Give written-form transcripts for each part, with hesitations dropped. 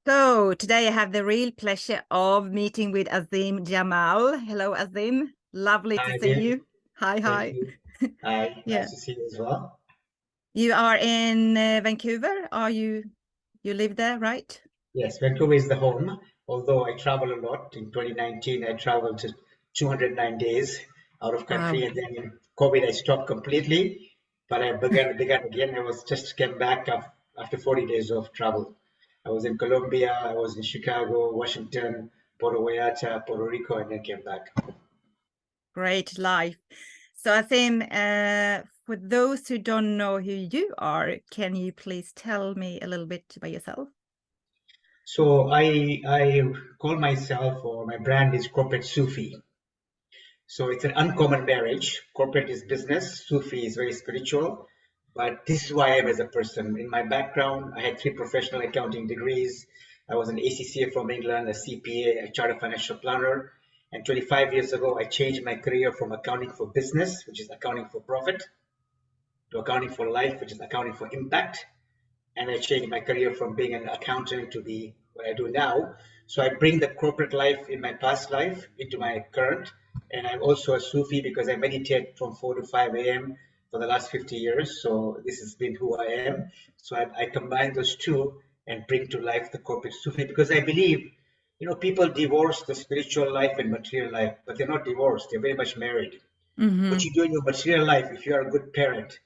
So today I have the real pleasure of meeting with Azim Jamal. Hello, Azim. Lovely to Hi, see Azeem. you. Hi, Thank hi. you. Hi, Yeah. nice to see you as well. You are in Vancouver. You live there, right? Yes, Vancouver is the home, although I travel a lot. In 2019, I traveled to 209 days out of country, Wow. and then in COVID, I stopped completely. But I began again. I was just came back after 40 days of travel. I was in Colombia, I was in Chicago, Washington, Puerto Vallarta, Puerto Rico, and then came back. Great life. So Azim, for those who don't know who you are, can you please tell me a little bit about yourself? So I call myself, or my brand is Corporate Sufi. So it's an uncommon marriage. Corporate is business, Sufi is very spiritual. But this is who I am as a person. In my background, I had three professional accounting degrees. I was an ACCA from England, a CPA, a chartered financial planner. And 25 years ago, I changed my career from accounting for business, which is accounting for profit, to accounting for life, which is accounting for impact. And I changed my career from being an accountant to be what I do now. So I bring the corporate life in my past life into my current. And I'm also a Sufi because I meditate from 4 to 5 a.m. for the last 50 years. So this has been who I am. So I combine those two and bring to life the corporate Sufi because I believe, people divorce the spiritual life and material life, but they're not divorced. They're very much married. What Mm-hmm. you do in your material life, if you are a good parent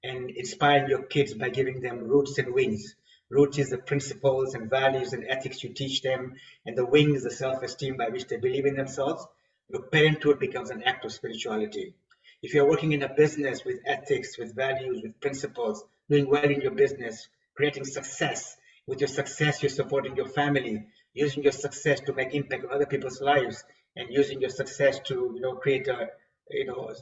and inspire your kids by giving them roots and wings. Root is the principles and values and ethics you teach them, and the wings, the self-esteem by which they believe in themselves. Your parenthood becomes an act of spirituality. If you're working in a business with ethics, with values, with principles, doing well in your business, creating success, with your success, you're supporting your family, using your success to make impact on other people's lives, and using your success to, create a,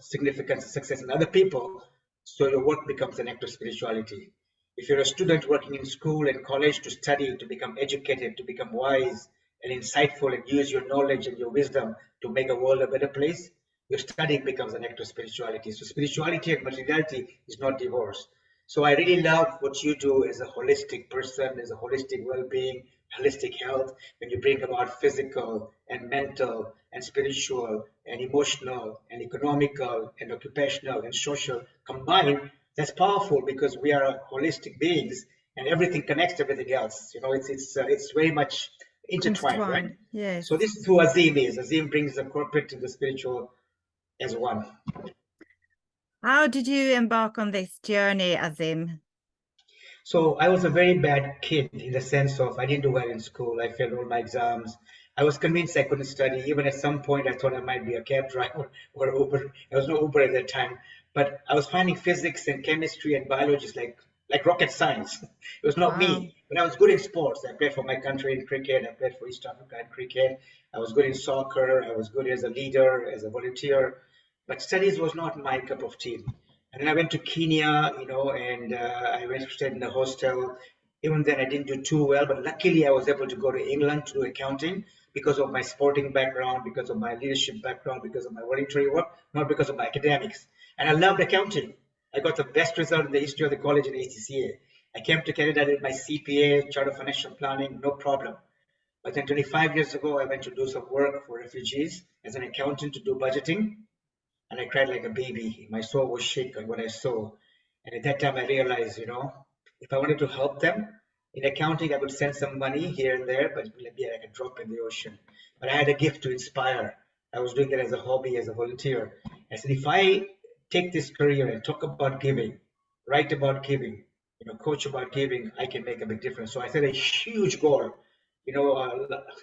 significant success in other people. So your work becomes an act of spirituality. If you're a student working in school and college to study, to become educated, to become wise and insightful and use your knowledge and your wisdom to make a world a better place, your studying becomes an act of spirituality. So spirituality and materiality is not divorced. So I really love what you do as a holistic person, as a holistic well-being, holistic health, when you bring about physical and mental and spiritual and emotional and economical and occupational and social combined. That's powerful because we are holistic beings and everything connects to everything else. It's very much intertwined, right? Intertwined. Yes. So this is who Azim is. Azim brings the corporate to the spiritual as one. How did you embark on this journey, Azim? So I was a very bad kid in the sense of I didn't do well in school. I failed all my exams. I was convinced I couldn't study. Even at some point, I thought I might be a cab driver or Uber. There was no Uber at that time, but I was finding physics and chemistry and biology is like rocket science. It was not Wow. me. But I was good in sports. I played for my country in cricket. I played for East Africa in cricket. I was good in soccer. I was good as a leader, as a volunteer. But studies was not my cup of tea. And then I went to Kenya, and I went to stay in a hostel. Even then, I didn't do too well, but luckily, I was able to go to England to do accounting because of my sporting background, because of my leadership background, because of my voluntary work, not because of my academics. And I loved accounting. I got the best result in the history of the college in ACCA. I came to Canada, did my CPA, Chartered Financial Planning, no problem. But then 25 years ago, I went to do some work for refugees as an accountant to do budgeting and I cried like a baby. My soul was shaken when I saw. And at that time, I realized, if I wanted to help them in accounting, I would send some money here and there, but it would be like a drop in the ocean. But I had a gift to inspire. I was doing it as a hobby, as a volunteer. I said, if I take this career and talk about giving, write about giving, coach about giving, I can make a big difference. So I set a huge goal,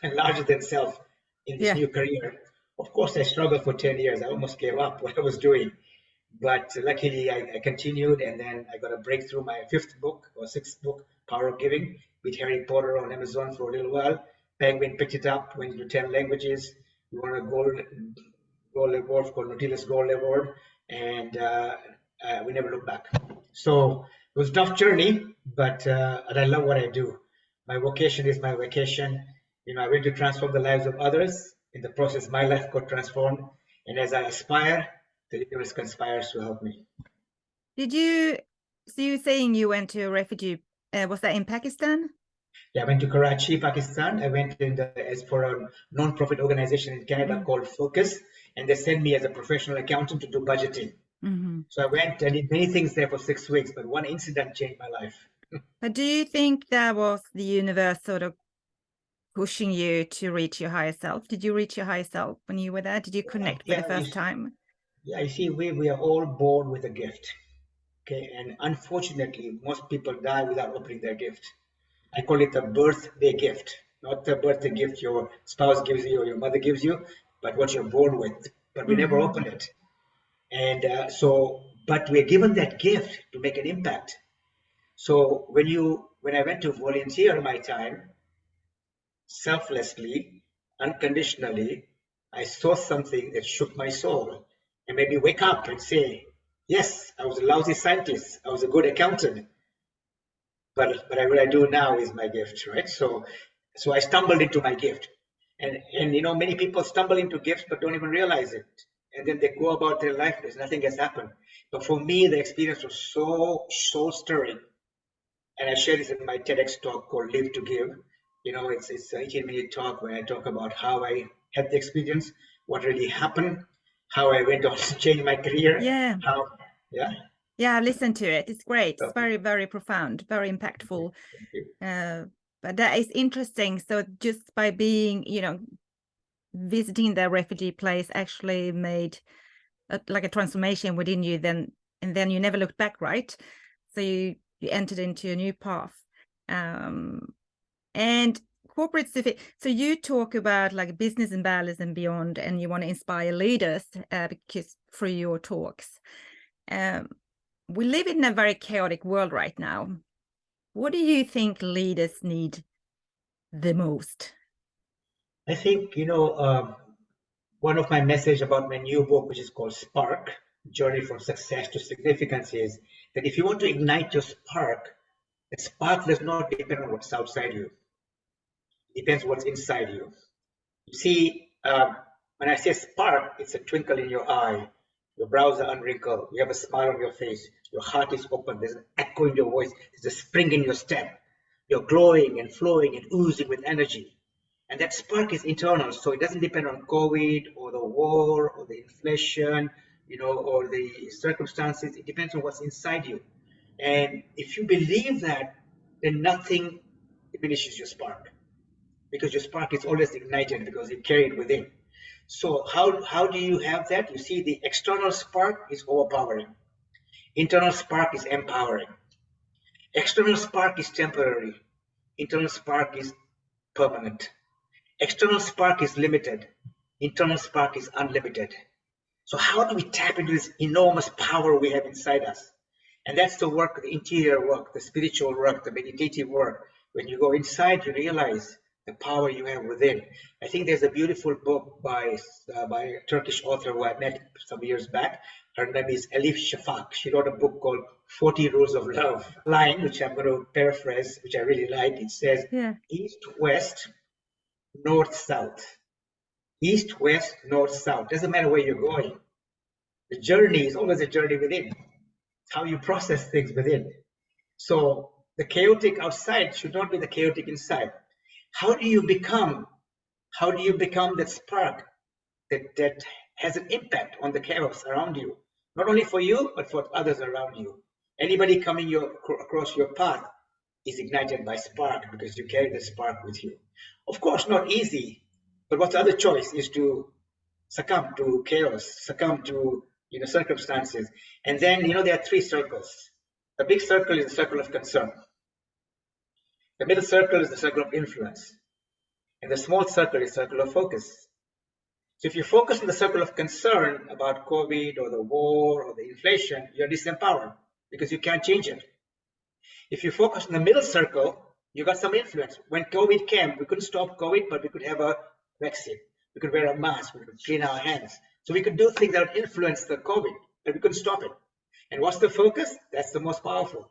larger than self in this Yeah. new career. Of course, I struggled for 10 years. I almost gave up what I was doing. But luckily, I continued, and then I got a breakthrough. My fifth book or sixth book, Power of Giving, with Harry Potter on Amazon for a little while. Penguin picked it up, went into 10 languages. We won a gold award called Nautilus Gold Award, and we never looked back. So it was a tough journey, but and I love what I do. My vocation is my vacation. I went to transform the lives of others. In the process, my life got transformed. And as I aspire, the universe conspires to help me. Did you, so you saying you went to a refugee, was that in Pakistan? Yeah, I went to Karachi, Pakistan. I went as for a non-profit organization in Canada Mm. called Focus, and they sent me as a professional accountant to do budgeting. Mm-hmm. So I went and did many things there for 6 weeks, but one incident changed my life. But do you think that was the universe sort of pushing you to reach your higher self? Did you reach your higher self when you were there? Did you connect for the Yeah, first time? yeah. You see, we are all born with a gift, okay, and unfortunately, most people die without opening their gift. I call it a birthday gift, not the birthday gift your spouse gives you or your mother gives you, but what you're born with. But we never Mm-hmm. open it. And but we're given that gift to make an impact. So when I went to volunteer my time selflessly, unconditionally, I saw something that shook my soul and made me wake up and say, yes, I was a lousy scientist. I was a good accountant, but what I do now is my gift, right? So I stumbled into my gift, and many people stumble into gifts but don't even realize it, and then they go about their life as nothing has happened. But for me, the experience was so soul stirring, and I share this in my TEDx talk called "Live to Give." It's an 18-minute talk where I talk about how I had the experience, what really happened, how I went on to change my career, Yeah. how, yeah. Yeah, listen to it. It's great. It's Okay, very, very profound, very okay, impactful. thank you. But that is interesting. So just by being, visiting the refugee place actually made like a transformation within you, and then you never looked back, right? So you entered into a new path. And corporate Sufi. So you talk about like business and balance and beyond, and you want to inspire leaders because through your talks. Um, we live in a very chaotic world right now. What do you think leaders need the most? I think, one of my message about my new book, which is called Spark, Journey from Success to Significance, is that if you want to ignite your spark, the spark does not depend on what's outside you. It depends what's inside you. You see, when I say spark, it's a twinkle in your eye. Your brows are unwrinkled. You have a smile on your face. Your heart is open. There's an echo in your voice. There's a spring in your step. You're glowing and flowing and oozing with energy. And that spark is internal, so it doesn't depend on COVID or the war or the inflation, or the circumstances. It depends on what's inside you. And if you believe that, then nothing diminishes your spark, because your spark is always ignited because you carry it within. So how do you have that? You see, the external spark is overpowering. Internal spark is empowering. External spark is temporary. Internal spark is permanent. External spark is limited. Internal spark is unlimited. So how do we tap into this enormous power we have inside us? And that's the work, the interior work, the spiritual work, the meditative work. When you go inside, you realize the power you have within. I think there's a beautiful book by a Turkish author who I met some years back. Her name is Elif Shafak. She wrote a book called 40 Rules of Love. Line, which I'm going to paraphrase, which I really like. It says, Yeah. East, West, North, South. East, West, North, South. Doesn't matter where you're going. The journey is always a journey within. It's how you process things within. So the chaotic outside should not be the chaotic inside. How do you become that spark that has an impact on the chaos around you? Not only for you, but for others around you. Anybody coming across your path is ignited by spark because you carry the spark with you. Of course, not easy, but what's the other choice is to succumb to chaos, succumb to circumstances. And then there are three circles. The big circle is the circle of concern. The middle circle is the circle of influence. And the small circle is the circle of focus. So if you focus on the circle of concern about COVID or the war or the inflation, you're disempowered because you can't change it. If you focus on the middle circle, you got some influence. When COVID came, we couldn't stop COVID, but we could have a vaccine. We could wear a mask. We could clean our hands. So we could do things that would influence the COVID, but we couldn't stop it. And what's the focus? That's the most powerful.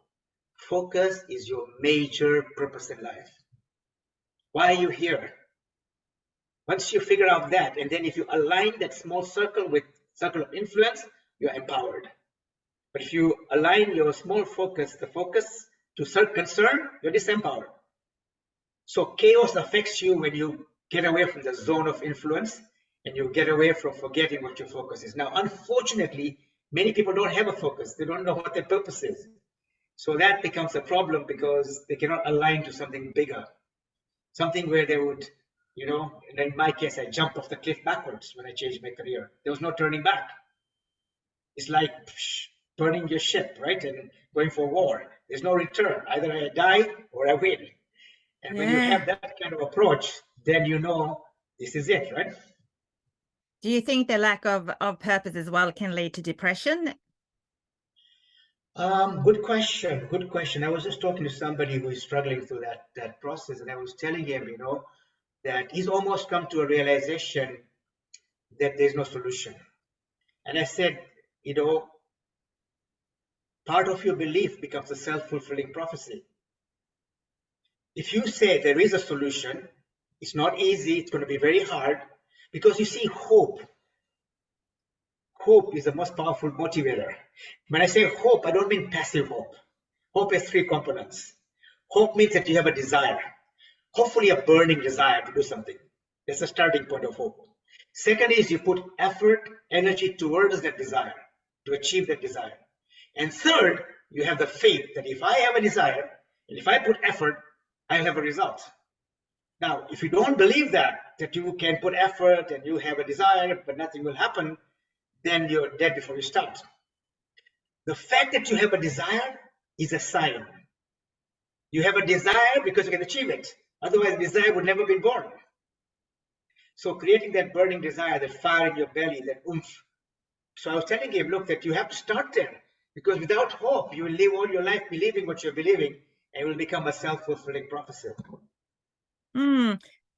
Focus is your major purpose in life. Why are you here? Once you figure out that, and then if you align that small circle with circle of influence, you're empowered. But if you align your small focus, the focus to concern, you're disempowered. So chaos affects you when you get away from the zone of influence and you get away from forgetting what your focus is. Now, unfortunately, many people don't have a focus. They don't know what their purpose is. So that becomes a problem because they cannot align to something bigger, something where they would, and in my case, I jumped off the cliff backwards when I changed my career. There was no turning back. It's like burning your ship, right? And going for war. There's no return. Either I die or I win. And when you have that kind of approach, then you know this is it, right? Do you think the lack of purpose as well can lead to depression? Good question. Good question. I was just talking to somebody who is struggling through that process, and I was telling him, that he's almost come to a realization that there's no solution. And I said, part of your belief becomes a self-fulfilling prophecy. If you say there is a solution, it's not easy, it's going to be very hard, because you see, hope is the most powerful motivator. When I say hope, I don't mean passive hope. Hope has three components. Hope means that you have a desire, hopefully a burning desire to do something. That's the starting point of hope. Second is you put effort, energy towards that desire, to achieve that desire. And third, you have the faith that if I have a desire, and if I put effort, I'll have a result. Now, if you don't believe that you can put effort and you have a desire, but nothing will happen, then you're dead before you start. The fact that you have a desire is a sign. You have a desire because you can achieve it. Otherwise, desire would never be born. So creating that burning desire, that fire in your belly, that oomph. So I was telling him, look, that you have to start there. Because without hope, you will live all your life believing what you're believing, and it will become a self-fulfilling prophecy.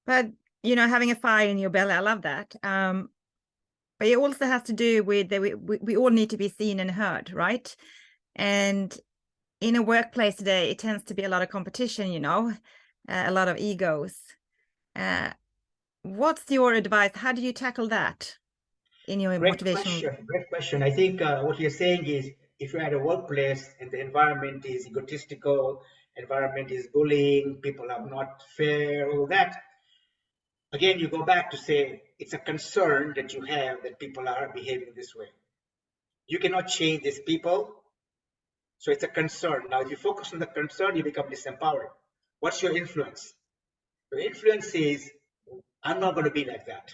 But, having a fire in your belly, I love that. But it also has to do with that we all need to be seen and heard, right? And in a workplace today, it tends to be a lot of competition, a lot of egos. What's your advice? How do you tackle that in your motivational? Great question. I think what you're saying is if you're at a workplace and the environment is egotistical, environment is bullying, people are not fair, all that, again, you go back to say it's a concern that you have that people are behaving this way. You cannot change these people, so it's a concern. Now, if you focus on the concern, you become disempowered. What's your influence? Your influence is, I'm not going to be like that.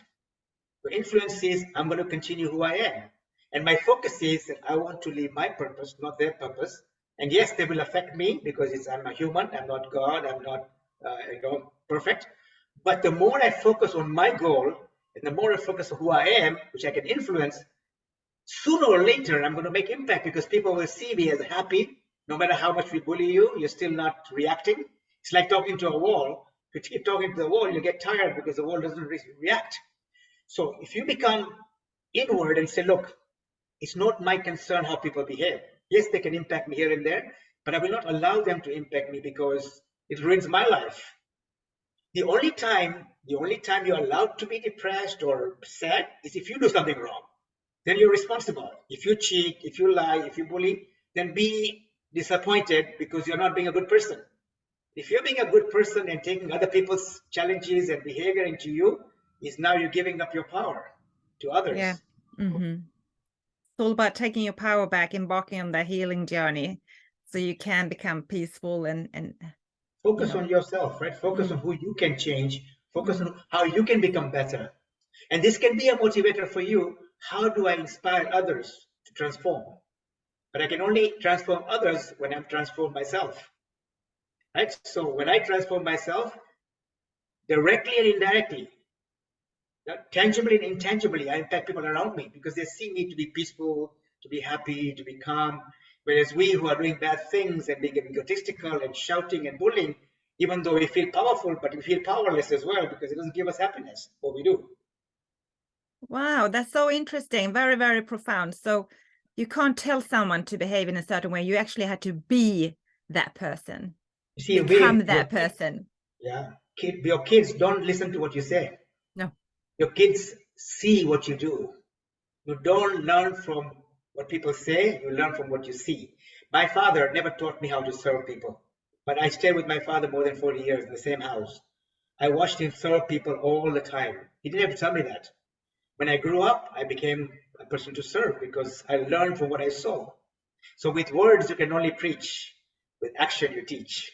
Your influence is, I'm going to continue who I am. And my focus is that I want to live my purpose, not their purpose. And yes, they will affect me because I'm a human. I'm not God. I'm not perfect. But the more I focus on my goal and the more I focus on who I am, which I can influence, sooner or later, I'm going to make impact because people will see me as happy. No matter how much we bully you, you're still not reacting. It's like talking to a wall. If you keep talking to the wall, you get tired because the wall doesn't react. So if you become inward and say, look, it's not my concern how people behave. Yes, they can impact me here and there, but I will not allow them to impact me because it ruins my life. The only time you're allowed to be depressed or sad is if you do something wrong. Then you're responsible. If you cheat, if you lie, if you bully, then be disappointed because you're not being a good person. If you're being a good person and taking other people's challenges and behavior into you, is now you're giving up your power to others. Yeah. It's all about taking your power back, embarking on that healing journey so you can become peaceful and focus on yourself, right? Focus on who you can change. Focus on how you can become better. And this can be a motivator for you. How do I inspire others to transform? But I can only transform others when I'm transformed myself. Right? So when I transform myself, directly and indirectly, tangibly and intangibly, I impact people around me because they see me to be peaceful, to be happy, to be calm. Whereas we who are doing bad things and being egotistical and shouting and bullying, even though we feel powerful, but we feel powerless as well because it doesn't give us happiness, what we do. Wow, that's so interesting. Very, very profound. So you can't tell someone to behave in a certain way. You actually had to be that person. You see, become that person. Yeah. Your kids don't listen to what you say. No. Your kids see what you do. You don't learn from what people say, you learn from what you see. My father never taught me how to serve people, but I stayed with my father more than 40 years in the same house. I watched him serve people all the time. He didn't have to tell me that. When I grew up, I became a person to serve because I learned from what I saw. So with words, you can only preach. With action, you teach.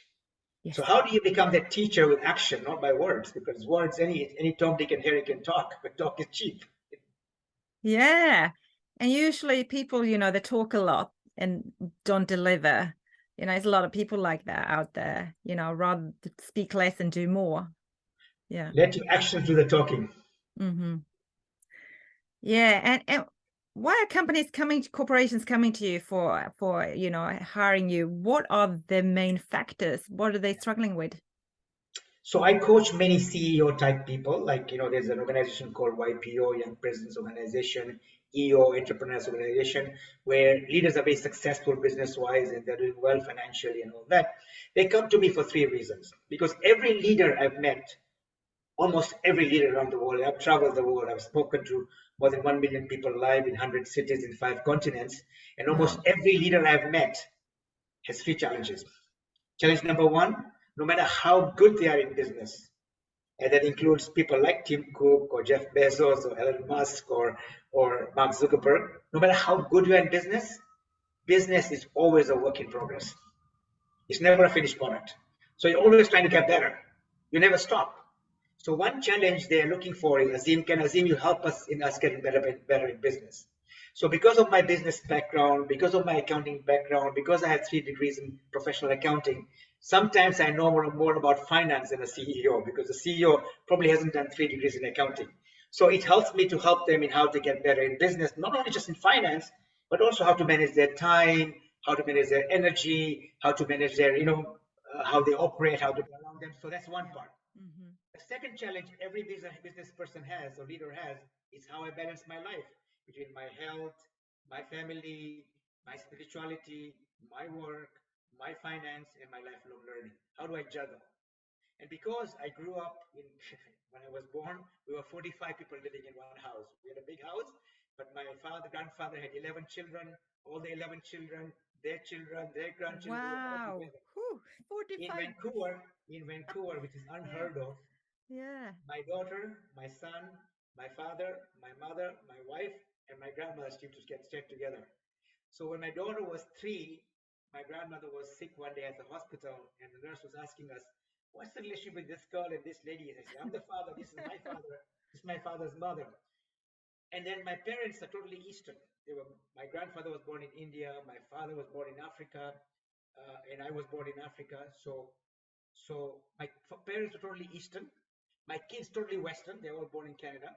Yes. So how do you become that teacher with action, not by words? Because words, any Tom, Dick, and Harry can talk, but talk is cheap. Yeah. And usually people, they talk a lot and don't deliver. There's a lot of people like that out there, rather speak less and do more. Yeah. Let your actions do the talking. Mm-hmm. Yeah. And why are corporations coming to you for hiring you? What are the main factors? What are they struggling with? So I coach many CEO type people, like, there's an organization called YPO, Young Presidents Organization, EO, Entrepreneurs Organization, where leaders are very successful business wise and they're doing well financially and all that. They come to me for three reasons. Because every leader I've met, almost every leader around the world, I've traveled the world, I've spoken to more than 1 million people live in 100 cities in 5 continents, and almost Wow. every leader I've met has three challenges. Challenge number one, no matter how good they are in business, and that includes people like Tim Cook or Jeff Bezos or Elon Musk or Mark Zuckerberg, no matter how good you are in business, business is always a work in progress. It's never a finished product. So you're always trying to get better. You never stop. So one challenge they're looking for is, Azim, can Azim you help us in us getting better in business? So because of my business background, because of my accounting background, because I have 3 degrees in professional accounting, sometimes I know more about finance than a CEO because the CEO probably hasn't done 3 degrees in accounting. So it helps me to help them in how to get better in business, not only just in finance, but also how to manage their time, how to manage their energy, how to manage their, how they operate, how to be around them. So that's one part. Mm-hmm. The second challenge every business person has or leader has is how I balance my life between my health, my family, my spirituality, my work, my finance, and my lifelong learning. How do I juggle? And because I grew up in, when I was born, we were 45 people living in one house. We had a big house, but my grandfather had 11 children, all the 11 children, their grandchildren, we were all Wow. together. Whew, In 45. Vancouver, which is Yeah. unheard of, Yeah. my daughter, my son, my father, my mother, my wife, and my grandmother used to get stayed together. So when my daughter was 3, my grandmother was sick one day at the hospital, and the nurse was asking us, "What's the relationship with this girl and this lady?" And I said, "I'm the father. This is my father. This is my father's mother." And then my parents are totally Eastern. My grandfather was born in India, my father was born in Africa, and I was born in Africa. So my parents are totally Eastern. My kids totally Western. They're all born in Canada,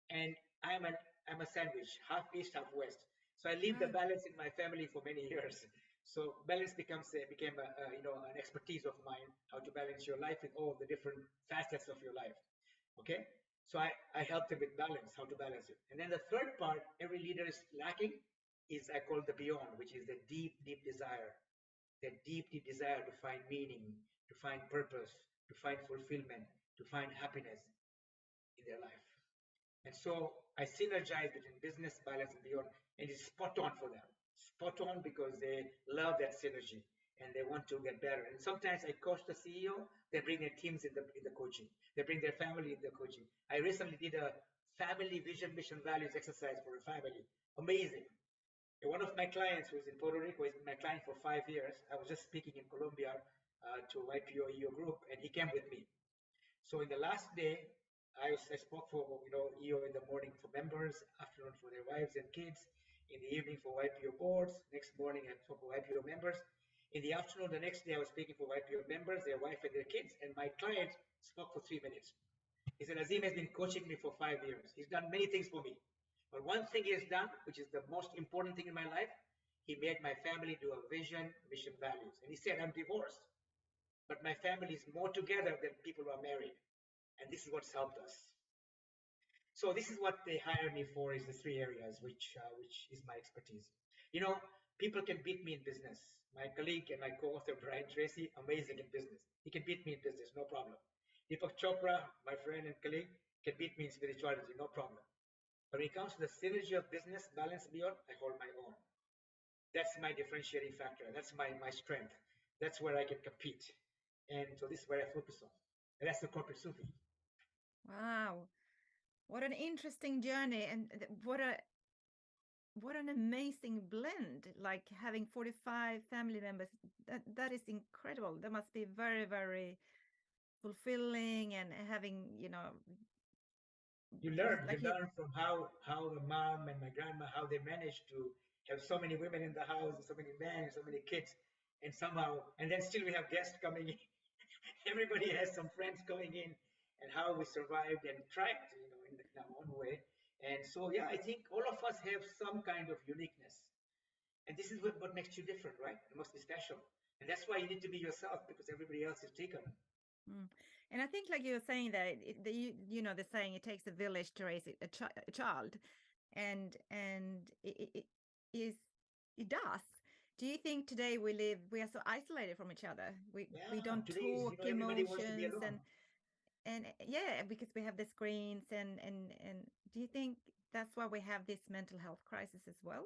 and I'm an I'm a sandwich, half East, half West. So I leave the Right. balance in my family for many years. So balance became an expertise of mine, how to balance your life with all the different facets of your life. Okay, so I help them with balance, how to balance it. And then the third part, every leader is lacking, is I call the beyond, which is the deep, deep desire, that deep, deep desire to find meaning, to find purpose, to find fulfillment, to find happiness in their life. And so I synergize between business, balance, and beyond, and it's spot on for them. Spot on because they love that synergy and they want to get better. And sometimes I coach the CEO, they bring their teams in the coaching, they bring their family in the coaching. I recently did a family vision, mission, values exercise for a family. Amazing. And one of my clients who's in Puerto Rico is my client for 5 years. I was just speaking in Colombia to YPO EO group, and he came with me. So in the last day, I spoke for EO in the morning for members, afternoon for their wives and kids, in the evening for YPO boards. Next morning I spoke for YPO members. In the afternoon, the next day I was speaking for YPO members, their wife and their kids, and my client spoke for 3 minutes. He said, Azim has been coaching me for 5 years. He's done many things for me. But one thing he has done, which is the most important thing in my life, he made my family do a vision, mission, values. And he said, I'm divorced, but my family is more together than people who are married. And this is what's helped us. So this is what they hire me for, is the 3 areas, which is my expertise. You know, people can beat me in business. My colleague and my co-author Brian Tracy, amazing in business. He can beat me in business, no problem. Deepak Chopra, my friend and colleague, can beat me in spirituality, no problem. But when it comes to the synergy of business, balance beyond, I hold my own. That's my differentiating factor. That's my strength. That's where I can compete. And so this is where I focus on. And that's the corporate Sufi. Wow. What an interesting journey, and what an amazing blend, like having 45 family members. That is incredible. That must be very, very fulfilling, and having, You just learn, you like you, learn from how the mom and my grandma, how they managed to have so many women in the house, and so many men, and so many kids, and somehow, and then still we have guests coming in. Everybody has some friends coming in, and how we survived and thrived, in our own way. And so, yeah, I think all of us have some kind of uniqueness, and this is what makes you different, right? It must be special, and that's why you need to be yourself because everybody else is taken. Mm. And I think, like you were saying, that the saying, it takes a village to raise a child, and it does. Do you think today we are so isolated from each other? We Yeah, don't today's, talk everybody wants to be emotions, alone. and yeah, because we have the screens, and do you think that's why we have this mental health crisis as well?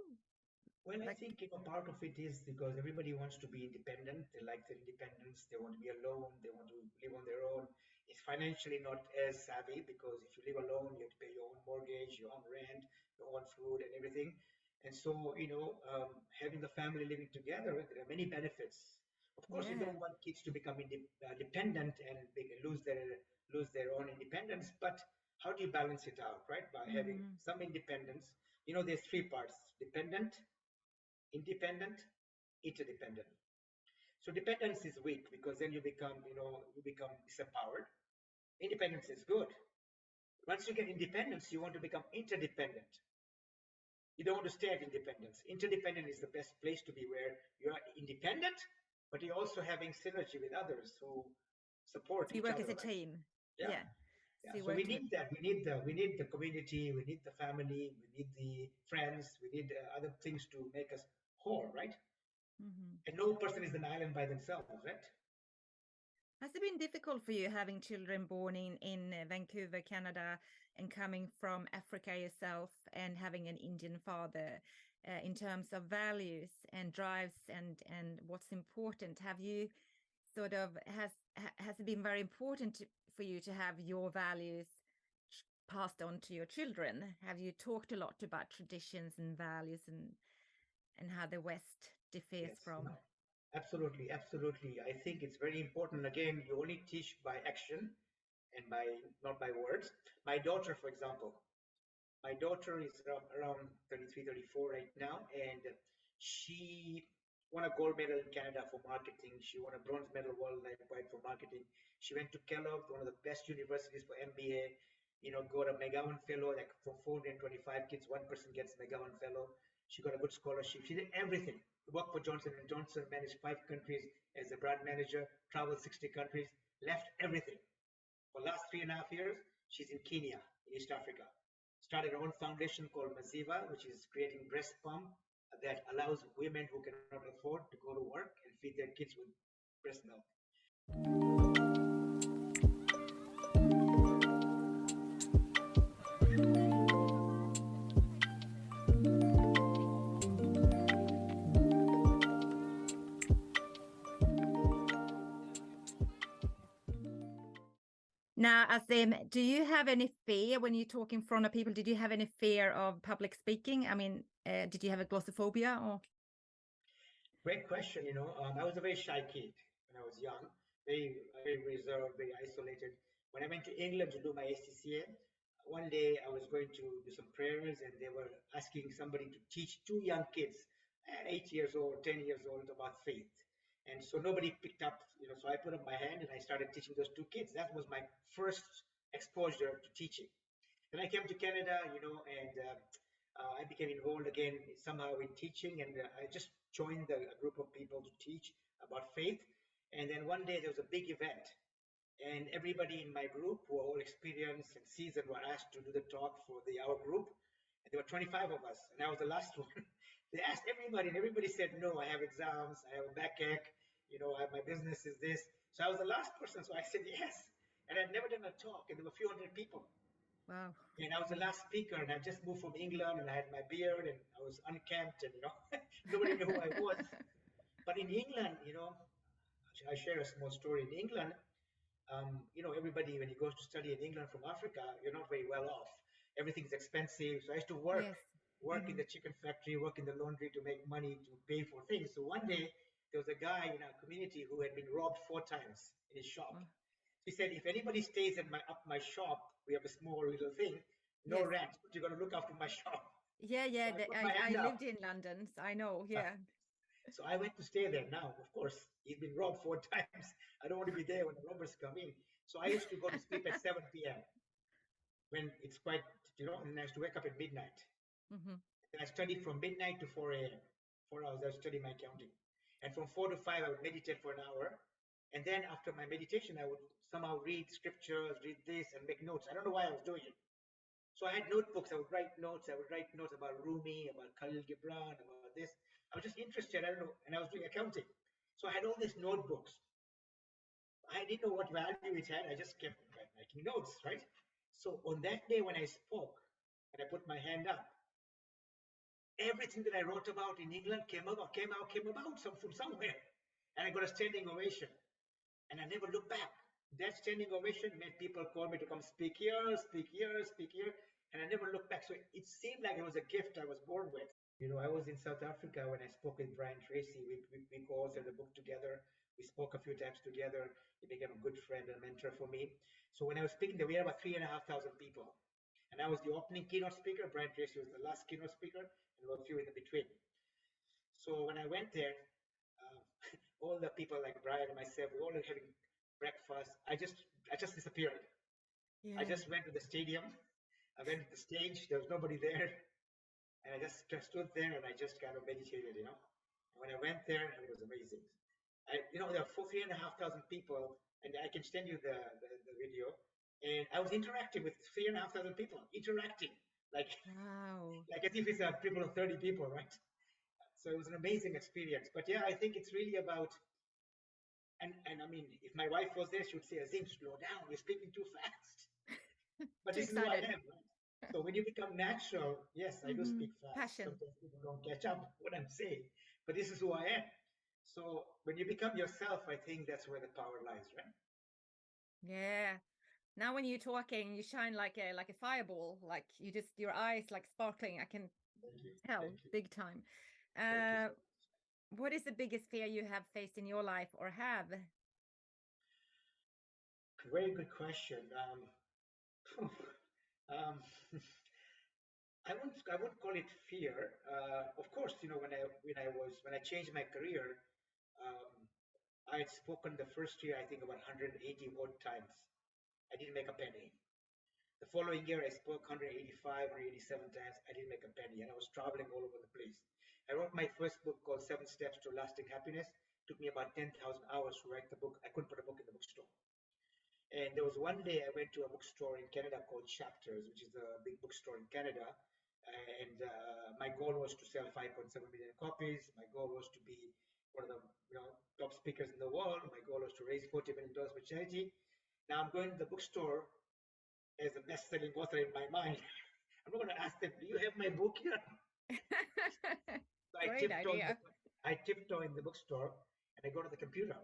Well, I Like, think part of it is because everybody wants to be independent. They like their independence. They want to be alone. They want to live on their own. It's financially not as savvy because if you live alone, you have to pay your own mortgage, your own rent, your own food, and everything. And so, having the family living together, there are many benefits. Of course, you yeah. don't want kids to become dependent and lose their own independence. But how do you balance it out, right? By having Hmm. some independence. There's three parts: dependent, independent, interdependent. So dependence is weak because then you become disempowered. Independence is good. Once you get independence, you want to become interdependent. You don't want to stay at independence. Interdependent is the best place to be, where you're independent, but you're also having synergy with others who support So you each work as other, a right? team. Yeah. Yeah. Yeah. So you So we work to. need that. We need the community. We need the family. We need the friends. We need other things to make us whole, right? Mhm. And no person is an island by themselves, right? Has it been difficult for you having children born in Vancouver, Canada, and coming from Africa yourself, and having an Indian father, in terms of values and drives, and what's important? Have you sort of has it been very important for you to have your values passed on to your children? Have you talked a lot about traditions and values, and how the West differs Yes, from? absolutely, absolutely. I think it's very important. Again, you only teach by action and by not by words. My daughter, for example, my daughter is around 33, 34 right now, and she won a gold medal in Canada for marketing. She won a bronze medal worldwide for marketing. She went to Kellogg, one of the best universities for MBA. Got a McGowan Fellow. Like for 425 kids, one person gets a McGowan Fellow. She got a good scholarship. She did everything. Worked for Johnson and Johnson, managed 5 countries as a brand manager, traveled 60 countries, left everything. For the last 3.5 years, she's in Kenya, in East Africa. Started her own foundation called Maziva, which is creating breast pump that allows women who cannot afford to go to work and feed their kids with breast milk. Now, Azim, do you have any fear when you talk in front of people? Did you have any fear of public speaking? I mean, did you have a glossophobia or? Great question. I was a very shy kid when I was young, very reserved, very isolated. When I went to England to do my ACCA, one day I was going to do some prayers, and they were asking somebody to teach two young kids, 8 years old, 10 years old, about faith. And so nobody picked up, so I put up my hand and I started teaching those two kids. That was my first exposure to teaching. Then I came to Canada, and I became involved again somehow in teaching, and I just joined a group of people to teach about faith. And then one day there was a big event, and everybody in my group who are all experienced and seasoned were asked to do the talk for our group. And there were 25 of us, and I was the last one. They asked everybody, and everybody said, "No, I have exams, I have a backache, my business is this." So I was the last person, so I said yes. And I'd never done a talk, and there were a few hundred people. Wow. And I was the last speaker, and I just moved from England, and I had my beard, and I was unkempt, and nobody knew who I was. But in England, I share a small story. In England, everybody, when he goes to study in England from Africa, you're not very well off. Everything's expensive. So I used to work, Yes. work in the chicken factory, work in the laundry to make money to pay for things. So one day there was a guy in our community who had been robbed 4 times in his shop. Oh, He said, if anybody stays at my shop, we have a small little thing, no yes. rent, but you got to look after my shop. Yeah, So yeah. I put my I hand lived up. in London, so I know. Yeah. So I went to stay there. Now, of course, he's been robbed 4 times. I don't want to be there when the robbers come in. So I used to go to sleep at 7 p.m. when it's quite, and I used to wake up at midnight. Hmm. And I studied from midnight to 4 a.m. 4 hours, I studied my accounting. And from 4 to 5, I would meditate for an hour. And then after my meditation, I would somehow read scriptures, read this, and make notes. I don't know why I was doing it. So I had notebooks. I would write notes. I would write notes about Rumi, about Khalil Gibran, about this. I was just interested. I don't know. And I was doing accounting. So I had all these notebooks. I didn't know what value it had. I just kept making notes, right? So on that day when I spoke and I put my hand up, everything that I wrote about in England came about from somewhere. And I got a standing ovation. And I never looked back. That standing ovation made people call me to come speak here, speak here, speak here. And I never looked back. So it seemed like it was a gift I was born with. I was in South Africa when I spoke with Brian Tracy. We co-authored a book together. We spoke a few times together. He became a good friend and mentor for me. So when I was speaking there, we had about 3,500 people. And I was the opening keynote speaker. Brian Tracy was the last keynote speaker, and there were a few in the between. So when I went there, uh, all the people like Brian and myself, we all were having breakfast. I just disappeared. I Yeah. just went to the stadium. I went to the stage. There was nobody there. And I just stood there and I just kind of meditated. And when I went there, it was amazing. There are 3,500 people, and I can send you the video. And I was interacting with 3,500 people, interacting like Wow. like as if it's a people of 30 people, right? So it was an amazing experience. But yeah, I think it's really about, and I mean, if my wife was there, she would say, Azim, slow down, you're speaking too fast. But Too this is who I excited. am, right? So when you become natural, yes, I do Hmm. speak fast. Passion. Sometimes people don't catch up what I'm saying, but this is who I am. So when you become yourself, I think that's where the power lies, right? Yeah. Now when you're talking, you shine like a fireball. Like you just your eyes like sparkling. I can Thank you. tell Thank you. big time. Thank you Uh, so much. what is the biggest fear you have faced in your life or have? Very good question. Um, I wouldn't call it fear. Of course, when I changed my career, um, I had spoken the first year I think about 180 odd times. I didn't make a penny. The following year, I spoke 185, 187 times. I didn't make a penny, and I was traveling all over the place. I wrote my first book called Seven Steps to Lasting Happiness. It took me about 10,000 hours to write the book. I couldn't put a book in the bookstore. And there was one day I went to a bookstore in Canada called Chapters, which is a big bookstore in Canada. And my goal was to sell 5.7 million copies. My goal was to be one of the top speakers in the world. My goal was to raise $40 million for charity. Now I'm going to the bookstore as a best-selling author in my mind. I'm not going to ask them, "Do you have my book here?" So Great idea. I tiptoe in the bookstore, and I go to the computer.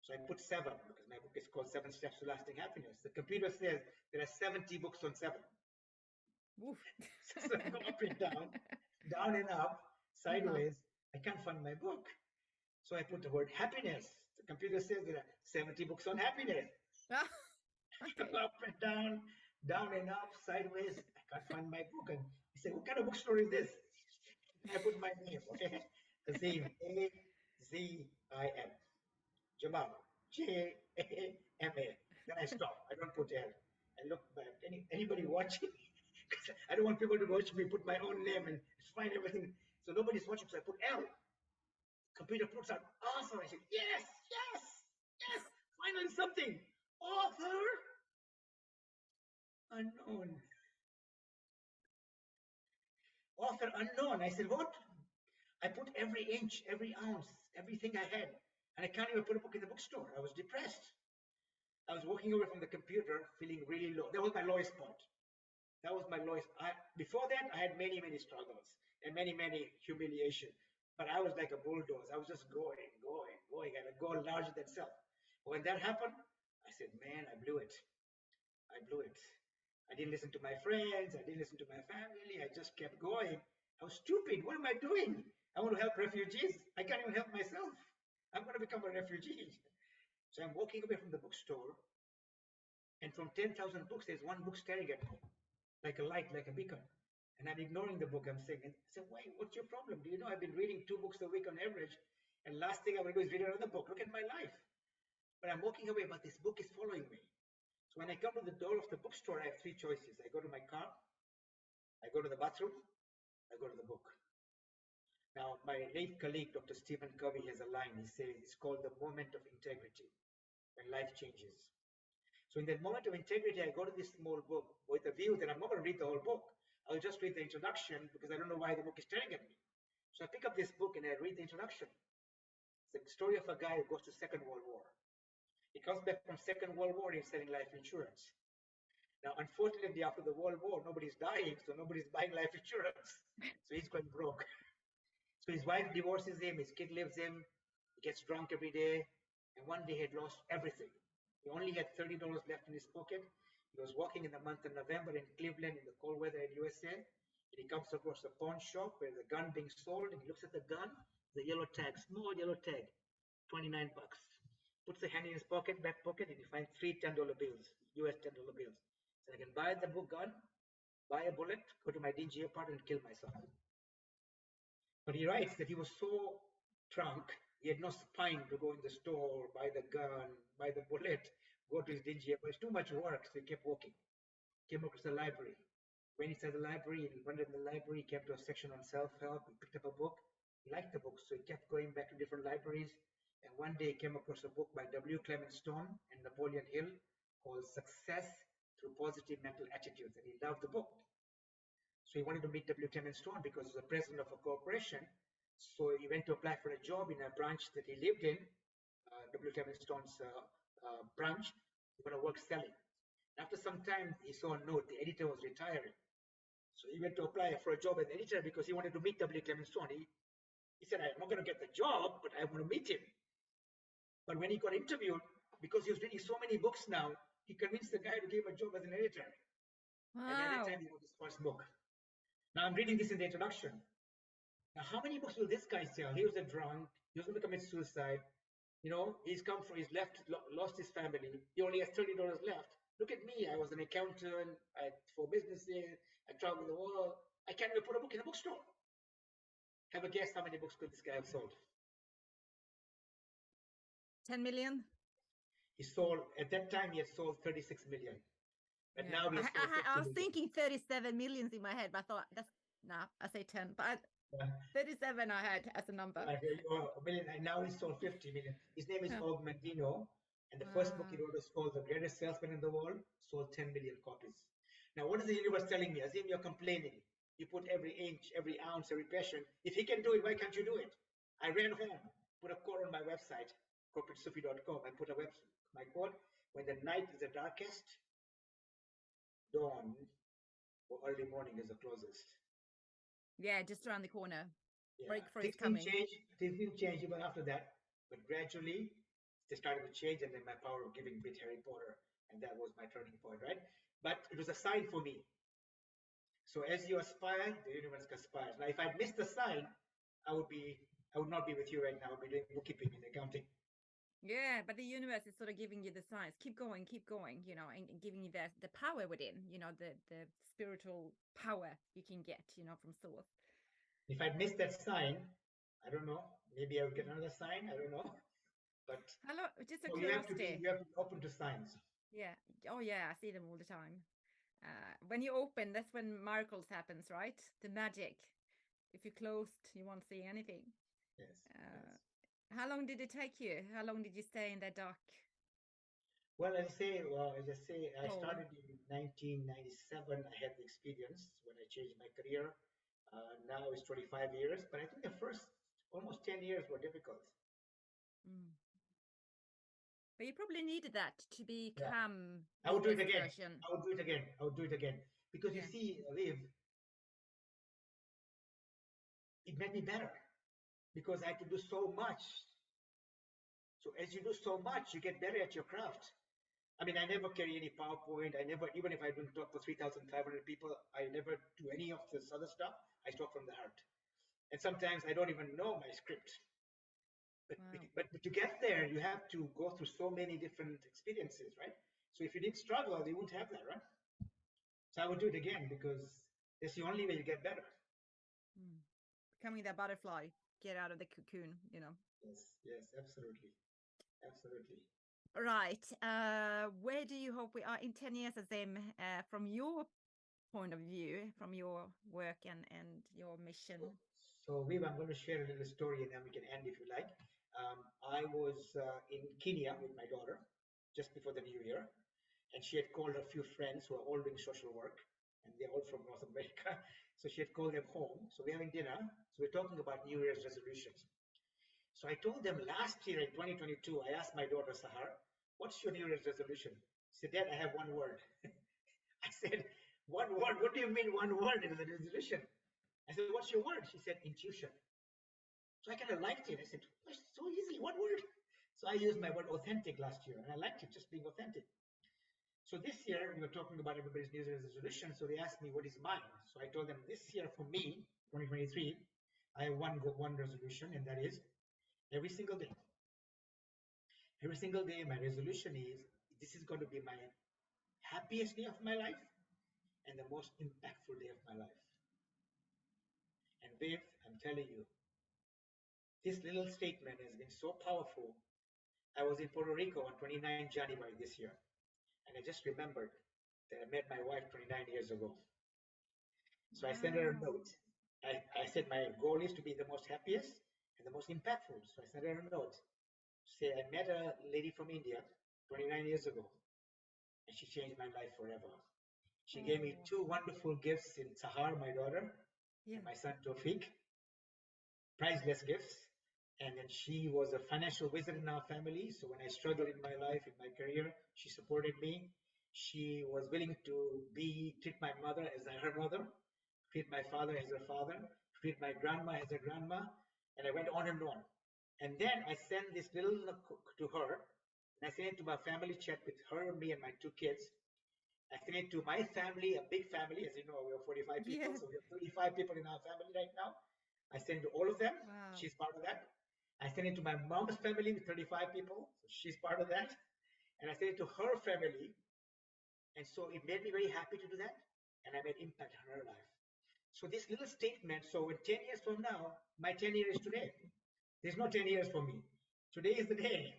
So I put seven because my book is called Seven Steps to Lasting Happiness. The computer says there are 70 books on seven. Oof. So I go up and down and up, Uh-huh. sideways. I can't find my book. So I put the word happiness. The computer says there are 70 books on happiness. Ah, okay. Up and down and up, sideways. I can't find my book. And he said, "What kind of bookstore is this?" I put my name, okay? Azim, Azim. Jamal, Jamal. Then I stop. I don't put L. I look back. Anybody watching? I don't want people to watch me put my own name and find everything. So nobody's watching, so I put L. Computer puts out author. I said, yes, yes, yes. Finally something. Author unknown. Author unknown. I said, what? I put every inch, every ounce, everything I had, and I can't even put a book in the bookstore. I was depressed. I was walking away from the computer feeling really low. That was my lowest point. That was my lowest. Before that, I had many, many struggles and many, many humiliation. But I was like a bulldozer. I was just going, going, going, and a goal larger than self. When that happened, I said, man, I blew it. I blew it. I didn't listen to my friends. I didn't listen to my family. I just kept going. I was stupid. What am I doing? I want to help refugees. I can't even help myself. I'm going to become a refugee. So I'm walking away from the bookstore, and from 10,000 books, there's one book staring at me, like a light, like a beacon. And I'm ignoring the book I'm saying. And I said, wait, what's your problem? Do you know I've been reading 2 books a week on average? And last thing I'm going to do is read another book. Look at my life. But I'm walking away, but this book is following me. So when I come to the door of the bookstore, I have 3 choices. I go to my car, I go to the bathroom, I go to the book. Now, my late colleague, Dr. Stephen Covey, has a line. He says it's called the moment of integrity, when life changes. So in that moment of integrity, I go to this small book with a view that I'm not going to read the whole book. I'll just read the introduction because I don't know why the book is staring at me. So I pick up this book and I read the introduction. It's the story of a guy who goes to Second World War. He comes back from Second World War, he's selling life insurance. Now, unfortunately, after the World War, nobody's dying, so nobody's buying life insurance. So he's going broke. So his wife divorces him, his kid leaves him, he gets drunk every day, and one day he had lost everything. He only had $30 left in his pocket. He was walking in the month of November in Cleveland in the cold weather in USA, and he comes across a pawn shop where the gun being sold, and he looks at the gun, the yellow tag, small yellow tag, 29 bucks. Puts the hand in his pocket, back pocket, and he finds 3 $10 bills, US $10 bills. So I can buy the book gun, buy a bullet, go to my dingy apartment and kill myself. But he writes that he was so drunk, he had no spine to go in the store, buy the gun, buy the bullet, go to his dingy apartment. It's too much work, so he kept walking. Came across the library. When he's at the library, he went in the library, he came to a section on self-help, he picked up a book. He liked the book, so he kept going back to different libraries. And one day he came across a book by W. Clement Stone and Napoleon Hill called Success Through Positive Mental Attitudes. And he loved the book. So he wanted to meet W. Clement Stone because he was the president of a corporation. So he went to apply for a job in a branch that he lived in, W. Clement Stone's branch. He was going to work selling. After some time, he saw a note, the editor was retiring. So he went to apply for a job as editor because he wanted to meet W. Clement Stone. He said, I'm not going to get the job, but I want to meet him. But when he got interviewed, because he was reading so many books now, he convinced the guy to give him a job as an editor. Wow. And at that time, he wrote his first book. Now I'm reading this in the introduction. Now, how many books will this guy sell? He was a drunk. He was going to commit suicide. You know, he's lost his family. He only has $30 left. Look at me. I was an accountant. I had 4 businesses. I traveled the world. I can't even put a book in a bookstore. Have a guess how many books could this guy have sold? 10 million? He sold, at that time, he had sold 36 million. But Yeah. now he has sold 50 I was million. thinking 37 millions in my head, but I thought, I say 10, but 37 I had as a number. A million, and now he sold 50 million. His name is Og Mandino, and the first book he wrote is called The Greatest Salesman in the World, sold 10 million copies. Now, what is the universe telling me? Azim, you're complaining. You put every inch, every ounce, every passion. If he can do it, why can't you do it? I ran home, put a quote on my website, corporatesufi.com. I put my quote, when the night is the darkest, dawn or early morning is the closest. Yeah, just around the corner. Yeah. Breakthrough is coming. Things didn't change even after that, but gradually they started to change, and then my power of giving bit Harry Potter, and that was my turning point, right? But it was a sign for me. So as you aspire, the universe conspires. Now, if I'd missed the sign, I would not be with you right now. I would be doing bookkeeping and accounting. Yeah, but the universe is sort of giving you the signs. Keep going, you know, and giving you the power within, you know, the spiritual power you can get, you know, from source. If I'd missed that sign, I don't know. Maybe I would get another sign. I don't know. But hello, just a so curiosity. you have to be open to signs. Yeah. Oh yeah, I see them all the time. When you open, that's when miracles happens, right? The magic. If you're closed, you won't see anything. Yes. Yes. How long did it take you? How long did you stay in that dark? Well, I started in 1997. I had the experience when I changed my career. Now it's 25 years, but I think the first almost 10 years were difficult. Mm. But you probably needed that to become I would do it best again. version. I would do it again. I would do it again. Because you see, Liv, it made me better because I had to do so much. So as you do so much, you get better at your craft. I mean, I never carry any PowerPoint. I never, even if I do talk for 3,500 people, I never do any of this other stuff. I talk from the heart. And sometimes I don't even know my script. Wow. But to get there, you have to go through so many different experiences, right? So if you didn't struggle, you wouldn't have that, right? So I would do it again because it's the only way you get better. Becoming that butterfly, get out of the cocoon, you know. Yes, absolutely. Absolutely. Right. Where do you hope we are in 10 years, Azim, from your point of view, from your work and your mission? So, Viv, I'm going to share a little story and then we can end if you like. I was in Kenya with my daughter just before the new year, and she had called a few friends who are all doing social work, and they're all from North America. So she had called them home. So we're having dinner. So we're talking about New Year's resolutions. So I told them last year in 2022, I asked my daughter Sahar, "What's your New Year's resolution?" She said, "Dad, I have one word." I said, "One word? What do you mean one word in the resolution?" I said, "What's your word?" She said, "Intuition." So I kind of liked it. I said, "Oh, it's so easy, one word." So I used my word authentic last year, and I liked it, just being authentic. So this year, we were talking about everybody's New Year's resolution. So they asked me, what is mine? So I told them this year for me, 2023, I have one resolution, and that is every single day. Every single day, my resolution is this is going to be my happiest day of my life and the most impactful day of my life. And Viv, I'm telling you, this little statement has been so powerful. I was in Puerto Rico on 29 January this year, and I just remembered that I met my wife 29 years ago. So I sent her a Wow. note. I said my goal is to be the most happiest and the most impactful. So I sent her a note. Say I met a lady from India 29 years ago, and she changed my life forever. She gave me Oh, two wonderful gifts in Sahar, my daughter, yeah. and my son Tofik, priceless gifts. And then she was a financial wizard in our family. So when I struggled in my life, in my career, she supported me. She was willing to treat my mother as her mother, treat my father as her father, treat my grandma as her grandma, and I went on and on. And then I sent this little note to her, and I sent it to my family chat with her, me, and my two kids. I sent it to my family, a big family. As you know, we have 45 people, Yes. so we have 35 people in our family right now. I sent it to all of them. Wow. She's part of that. I sent it to my mom's family with 35 people, so she's part of that. And I sent it to her family. And so it made me very happy to do that. And I made impact on her life. So this little statement, so in 10 years from now, my 10 years is today. There's no 10 years for me. Today is the day.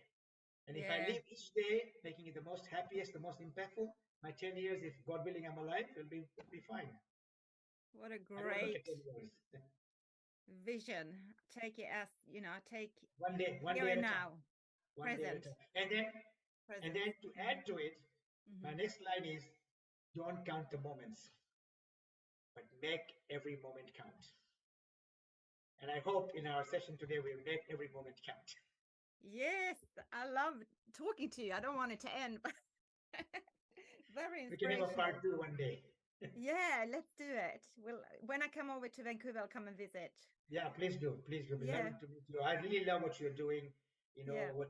And if I Yeah. live each day, making it the most happiest, the most impactful, my 10 years, if God willing I'm alive, it'll be fine. What a I don't look at great 10 years. vision. Take it as, you know, take One here day at and a time. now, One day at a present, time. And then presence. to add to it, my Hmm. next line is don't count the moments, but make every moment count. And I hope in our session today we'll make every moment count. Yes, I love talking to you. I don't want it to end. Very We can have a inspirational. part two one day. Yeah, let's do it. Well, when I come over to Vancouver, I'll come and visit. Yeah, please do. Please do. Be Yeah, lovely to meet you. I really love what you're doing. You know, yeah. what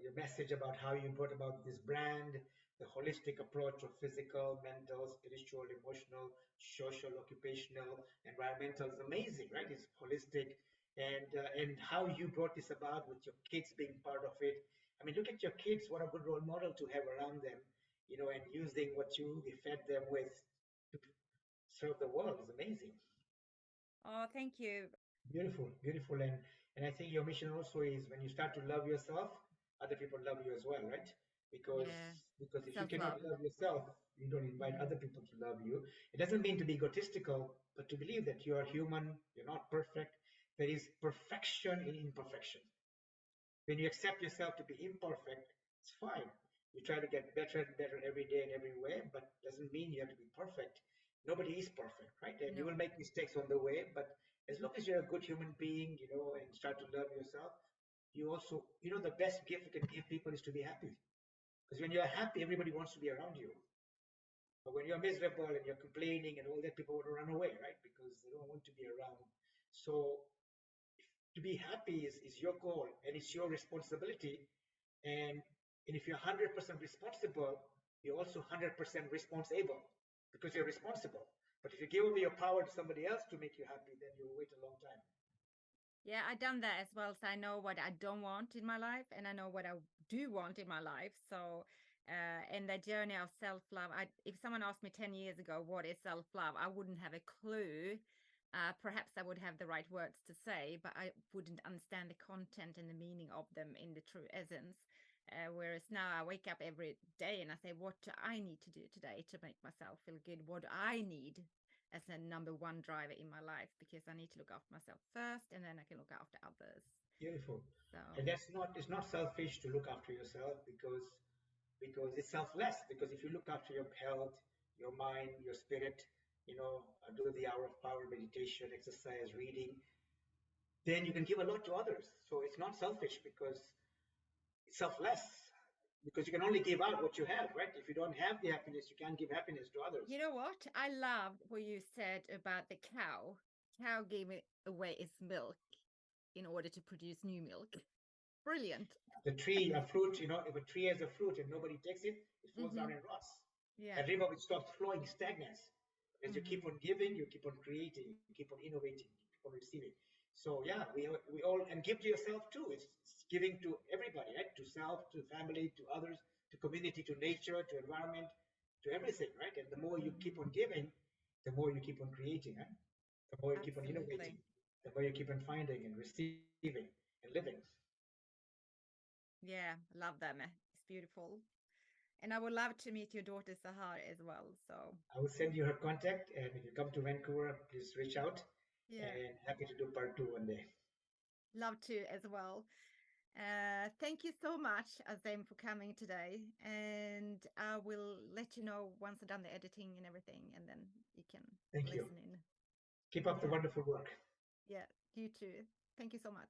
your message about how you brought about this brand, the holistic approach of physical, mental, spiritual, emotional, social, occupational, environmental is amazing, right? It's holistic. And how you brought this about with your kids being part of it. I mean, look at your kids. What a good role model to have around them, you know, and using what you fed them with to serve the world is amazing. Oh, thank you. Beautiful, beautiful. And I think your mission also is when you start to love yourself, other people love you as well, right? Yeah, Because if you cannot self-love. love yourself, you don't invite Mm. other people to love you. It doesn't mean to be egotistical, but to believe that you are human, you're not perfect. There is perfection in imperfection. When you accept yourself to be imperfect, it's fine. You try to get better and better every day in every way, but doesn't mean you have to be perfect. Nobody is perfect, right? And you will No. make mistakes on the way, but as long as you're a good human being, you know, and start to love yourself, you also, you know, the best gift you can give people is to be happy. Because when you're happy, everybody wants to be around you. But when you're miserable and you're complaining and all that, people want to run away, right? Because they don't want to be around. So to be happy is your goal and it's your responsibility. And And if you're 100% responsible, you're also 100% responsible because you're responsible. But if you give away your power to somebody else to make you happy, then you'll wait a long time. Yeah, I've done that as well. So I know what I don't want in my life, and I know what I do want in my life. So, in the journey of self-love, if someone asked me 10 years ago, what is self-love, I wouldn't have a clue. Perhaps I would have the right words to say, but I wouldn't understand the content and the meaning of them in the true essence. Whereas now I wake up every day and I say, what do I need to do today to make myself feel good? What do I need as a number one driver in my life? Because I need to look after myself first, and then I can look after others. Beautiful. So, And it's not selfish to look after yourself because it's selfless. Because if you look after your health, your mind, your spirit, do the hour of power meditation, exercise, reading, then you can give a lot to others. So it's not selfish because it's selfless. Because you can only give out what you have, right? If you don't have the happiness, you can't give happiness to others. you know what? I loved what you said about the cow. Cow gave away its milk in order to produce new milk. Brilliant. The tree, a fruit, if a tree has a fruit and nobody takes it, it falls down and rots. Yeah. A river which stops flowing stagnates. As you keep Mhm. on giving, you keep on creating, you keep on innovating, you keep on receiving. So yeah, we all, and give to yourself too. It's giving to everybody, right? To self, to family, to others, to community, to nature, to environment, to everything, right? And the more you keep on giving, the more you keep on creating, right? The more you keep on Absolutely. innovating, the more you keep on finding and receiving and living. Yeah, love them. It's beautiful. And I would love to meet your daughter Sahar as well. So, I will send you her contact, and if you come to Vancouver, please reach out. yeah, And happy to do part 2 one day. love to as well. Thank you so much, Azim, for coming today. And I will let you know once I've done the editing and everything, and then you can Thank you. listen in. Keep up the Yeah. wonderful work. Yeah. You too. Thank you so much.